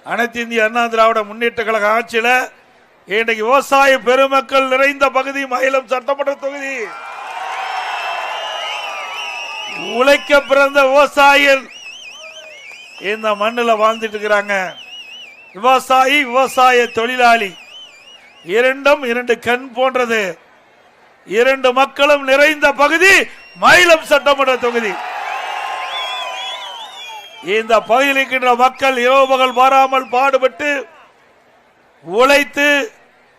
அனைத்து இந்திய அண்ணா திராவிட முன்னேற்ற கழக ஆட்சியில் இன்றைக்கு விவசாய பெருமக்கள் நிறைந்த பகுதி மயிலம் சட்டமன்ற தொகுதி. உழைக்க பிறந்த விவசாயிகள் இந்த மண்ணில் வாழ்ந்துட்டு இருக்கிறாங்க. விவசாயி விவசாய தொழிலாளி இரண்டும் இரண்டு கண் போன்றது. இரண்டு மக்களும் நிறைந்த பகுதி மயிலம் சட்டமன்ற தொகுதி. இந்த பகுதியில் இருக்கின்ற மக்கள் இரவு பகல் மாறாமல் பாடுபட்டு உழைத்து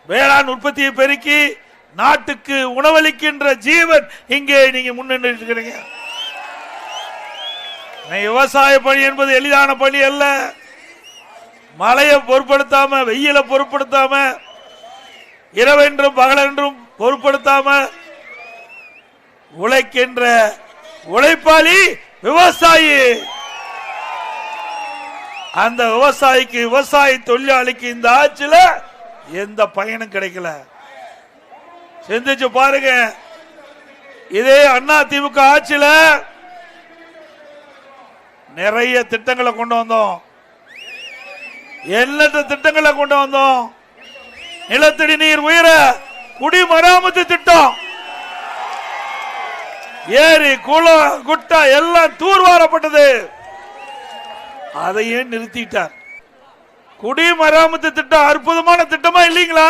வேளாண் உற்பத்தியை பெருக்கி நாட்டுக்கு உணவளிக்கின்ற ஜீவன் இங்கே நீங்க முன்னின்று இருக்கிறீங்க. விவசாய பணி என்பது எளிதான பணி அல்ல. மழையை பொருட்படுத்தாம, வெயில பொருட்படுத்தாம, இரவென்றும் பகலென்றும் பொருட்படுத்தாம உழைக்கின்ற உழைப்பாளி விவசாயி. அந்த விவசாயிக்கு, விவசாய தொழிலாளிக்கு இந்த ஆட்சியில எந்த பயனும் கிடைக்கல. சிந்திச்சு பாருங்க. இதே அண்ணா திமுக ஆட்சியில நிறைய திட்டங்களை கொண்டு வந்தோம். எண்ணற்ற திட்டங்களை கொண்டு வந்தோம். நிலத்தடி நீர் உயர குடிமராமத்து திட்டம், ஏரி குளம் குட்டை எல்லாம் தூர்வாரப்பட்டது. அதையே நிறுத்திட்டார். குடிமராமத்து திட்டம் அற்புதமான திட்டமா இல்லீங்களா?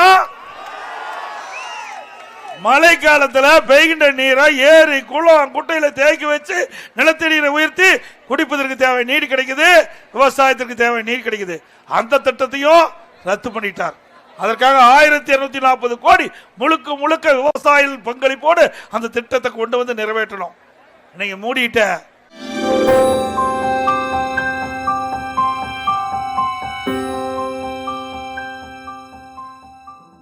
மழை காலத்துல பெய்கின்ற நீரை ஏரி குளம் குட்டையில தேக்கி வச்சு நிலத்தடி நீரை உயர்த்தி குடிப்பதற்கு தேவை நீர் கிடைக்குது, விவசாயத்திற்கு தேவை நீர் கிடைக்குது. அந்த திட்டத்தையும் ரத்து பண்ணிட்டார். அதற்காக 1240 கோடி முழுக்க முழுக்க விவசாயிகள் பங்களிப்போடு அந்த திட்டத்தை கொண்டு வந்து நிறைவேற்றணும். நீங்க மூடிட்ட